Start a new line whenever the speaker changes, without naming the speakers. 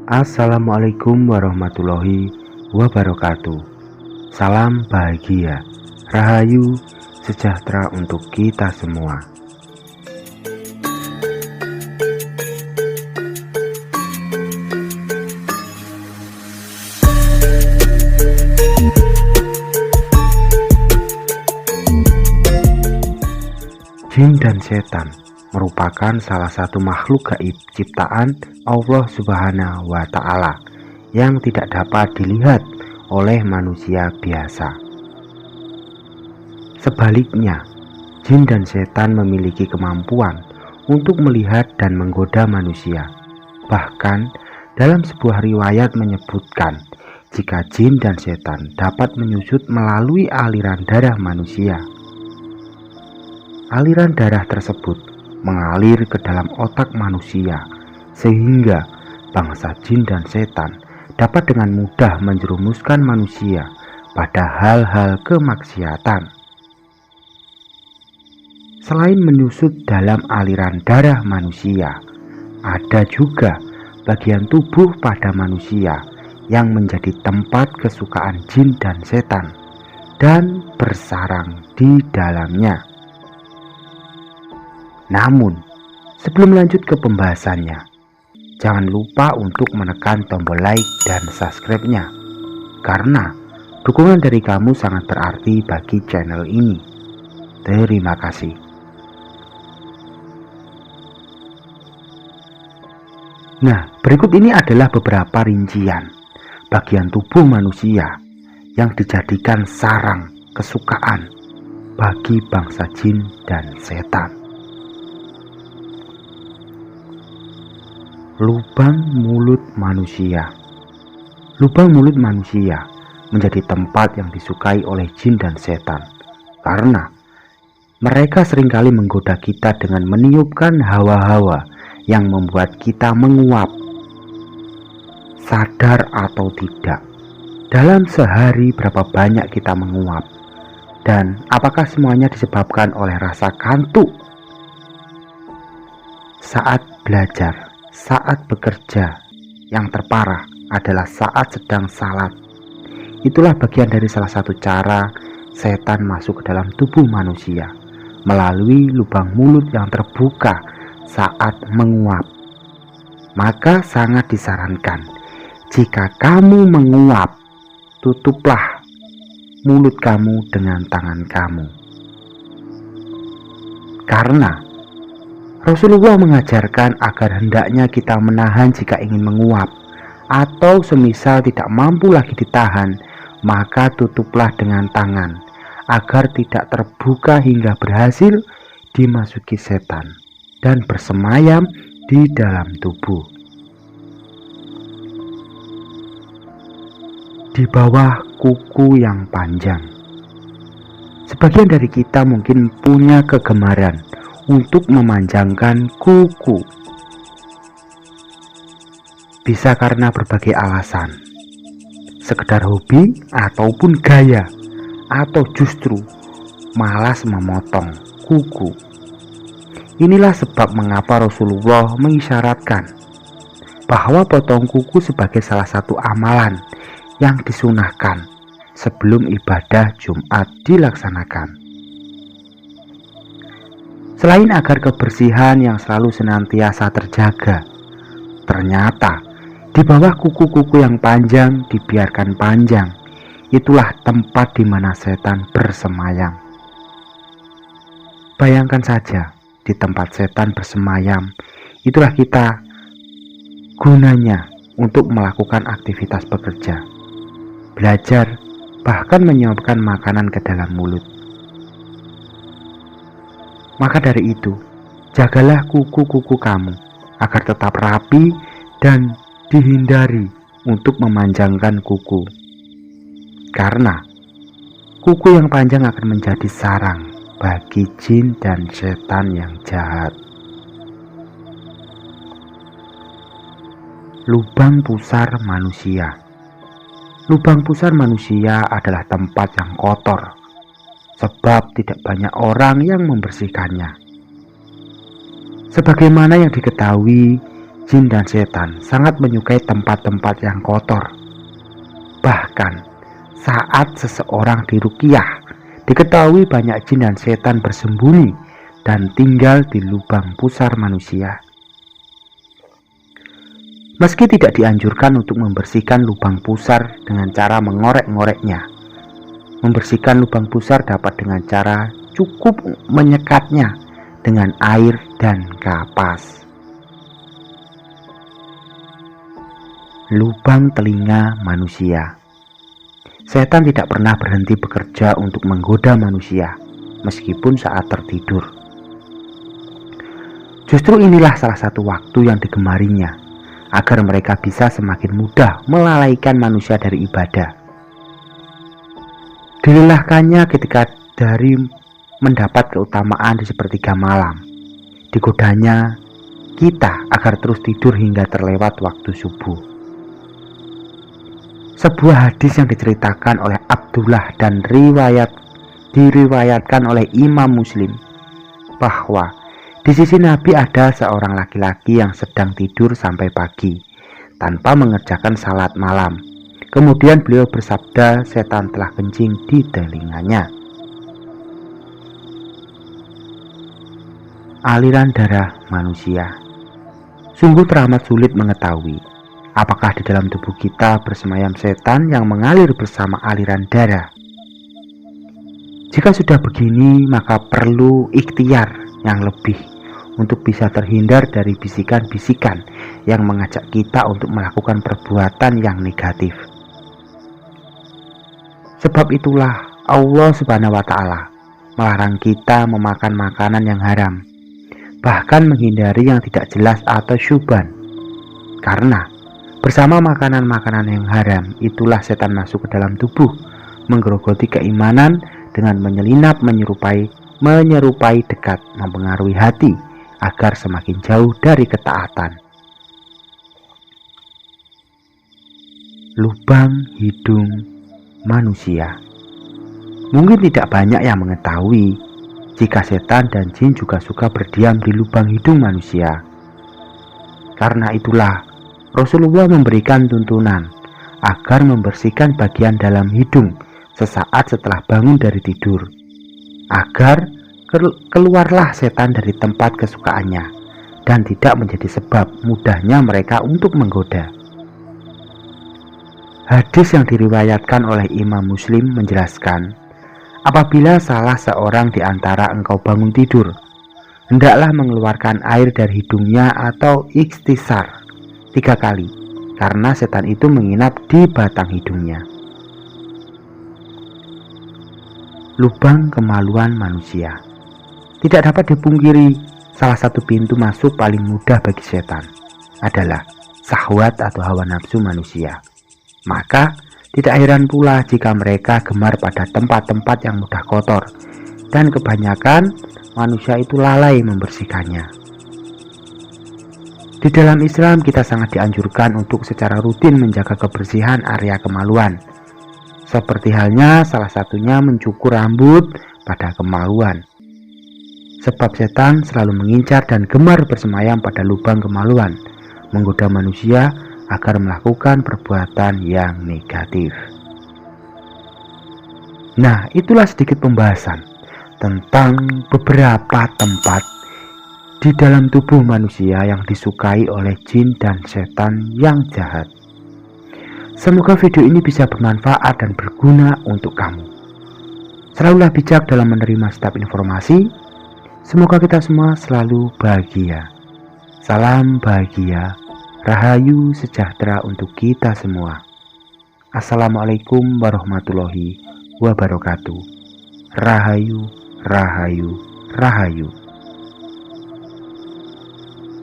Assalamualaikum warahmatullahi wabarakatuh. Salam bahagia, rahayu, sejahtera untuk kita semua. Jin dan setan merupakan salah satu makhluk gaib ciptaan Allah Subhanahu wa Ta'ala yang tidak dapat dilihat oleh manusia biasa. Sebaliknya, jin dan setan memiliki kemampuan untuk melihat dan menggoda manusia. Bahkan, dalam sebuah riwayat menyebutkan jika jin dan setan dapat menyusut melalui aliran darah manusia. Aliran darah tersebut mengalir ke dalam otak manusia, sehingga bangsa jin dan setan dapat dengan mudah menjerumuskan manusia pada hal-hal kemaksiatan. Selain menyusut dalam aliran darah manusia, ada juga bagian tubuh pada manusia yang menjadi tempat kesukaan jin dan setan dan bersarang di dalamnya. Namun, sebelum lanjut ke pembahasannya, jangan lupa untuk menekan tombol like dan subscribe-nya, karena dukungan dari kamu sangat berarti bagi channel ini. Terima kasih. Nah, berikut ini adalah beberapa rincian bagian tubuh manusia yang dijadikan sarang kesukaan bagi bangsa jin dan setan. Lubang mulut manusia. Lubang mulut manusia menjadi tempat yang disukai oleh jin dan setan karena mereka seringkali menggoda kita dengan meniupkan hawa-hawa yang membuat kita menguap. Sadar atau tidak, dalam sehari berapa banyak kita menguap, dan apakah semuanya disebabkan oleh rasa kantuk? Saat belajar, saat bekerja, yang terparah adalah saat sedang salat. Itulah bagian dari salah satu cara setan masuk ke dalam tubuh manusia melalui lubang mulut yang terbuka saat menguap. Maka sangat disarankan, jika kamu menguap, tutuplah mulut kamu dengan tangan kamu. Karena Rasulullah mengajarkan agar hendaknya kita menahan jika ingin menguap, atau semisal tidak mampu lagi ditahan, maka tutuplah dengan tangan, agar tidak terbuka hingga berhasil dimasuki setan dan bersemayam di dalam tubuh. Di bawah kuku yang panjang. Sebagian dari kita mungkin punya kegemaran untuk memanjangkan kuku. Bisa karena berbagai alasan, sekedar hobi ataupun gaya, atau justru malas memotong kuku. Inilah sebab mengapa Rasulullah mengisyaratkan bahwa potong kuku sebagai salah satu amalan yang disunahkan sebelum ibadah Jumat dilaksanakan. Selain agar kebersihan yang selalu senantiasa terjaga, ternyata di bawah kuku-kuku yang panjang dibiarkan panjang, itulah tempat di mana setan bersemayam. Bayangkan saja, di tempat setan bersemayam, itulah kita gunanya untuk melakukan aktivitas bekerja, belajar, bahkan menyiapkan makanan ke dalam mulut. Maka dari itu, jagalah kuku-kuku kamu agar tetap rapi dan dihindari untuk memanjangkan kuku. Karena kuku yang panjang akan menjadi sarang bagi jin dan setan yang jahat. Lubang pusar manusia. Lubang pusar manusia adalah tempat yang kotor, sebab tidak banyak orang yang membersihkannya. Sebagaimana yang diketahui, jin dan setan sangat menyukai tempat-tempat yang kotor. Bahkan saat seseorang diruqyah, diketahui banyak jin dan setan bersembunyi dan tinggal di lubang pusar manusia. Meski tidak dianjurkan untuk membersihkan lubang pusar dengan cara mengorek-ngoreknya, membersihkan lubang pusar dapat dengan cara cukup menyekatnya dengan air dan kapas. Lubang telinga manusia. Setan tidak pernah berhenti bekerja untuk menggoda manusia, meskipun saat tertidur. Justru inilah salah satu waktu yang digemarinya, agar mereka bisa semakin mudah melalaikan manusia dari ibadah. Dilelahkannya ketika dari mendapat keutamaan di sepertiga malam, digodanya kita agar terus tidur hingga terlewat waktu subuh. Sebuah hadis yang diceritakan oleh Abdullah dan diriwayatkan oleh Imam Muslim, bahwa di sisi Nabi ada seorang laki-laki yang sedang tidur sampai pagi tanpa mengerjakan salat malam. Kemudian beliau bersabda, setan telah kencing di telinganya. Aliran darah manusia. Sungguh teramat sulit mengetahui apakah di dalam tubuh kita bersemayam setan yang mengalir bersama aliran darah. Jika sudah begini, maka perlu ikhtiar yang lebih untuk bisa terhindar dari bisikan-bisikan yang mengajak kita untuk melakukan perbuatan yang negatif. Sebab itulah Allah Subhanahu wa Ta'ala melarang kita memakan makanan yang haram, bahkan menghindari yang tidak jelas atau syubhan. Karena bersama makanan-makanan yang haram, itulah setan masuk ke dalam tubuh, menggerogoti keimanan dengan menyelinap menyerupai dekat, mempengaruhi hati agar semakin jauh dari ketaatan. Lubang hidung manusia. Mungkin tidak banyak yang mengetahui jika setan dan jin juga suka berdiam di lubang hidung manusia. Karena itulah Rasulullah memberikan tuntunan agar membersihkan bagian dalam hidung sesaat setelah bangun dari tidur, agar keluarlah setan dari tempat kesukaannya dan tidak menjadi sebab mudahnya mereka untuk menggoda. Hadis yang diriwayatkan oleh Imam Muslim menjelaskan, apabila salah seorang di antara engkau bangun tidur, hendaklah mengeluarkan air dari hidungnya atau ikhtisar 3 kali, karena setan itu menginap di batang hidungnya. Lubang kemaluan manusia. Tidak dapat dipungkiri, salah satu pintu masuk paling mudah bagi setan adalah syahwat atau hawa nafsu manusia. Maka tidak heran pula jika mereka gemar pada tempat-tempat yang mudah kotor, dan kebanyakan manusia itu lalai membersihkannya. Di dalam Islam kita sangat dianjurkan untuk secara rutin menjaga kebersihan area kemaluan. Seperti halnya salah satunya mencukur rambut pada kemaluan. Sebab setan selalu mengincar dan gemar bersemayam pada lubang kemaluan, menggoda manusia agar melakukan perbuatan yang negatif. Nah, itulah sedikit pembahasan tentang beberapa tempat di dalam tubuh manusia yang disukai oleh jin dan setan yang jahat. Semoga video ini bisa bermanfaat dan berguna untuk kamu. Selalulah bijak dalam menerima setiap informasi. Semoga kita semua selalu bahagia. Salam bahagia, rahayu sejahtera untuk kita semua. Assalamualaikum warahmatullahi wabarakatuh. Rahayu, rahayu, rahayu.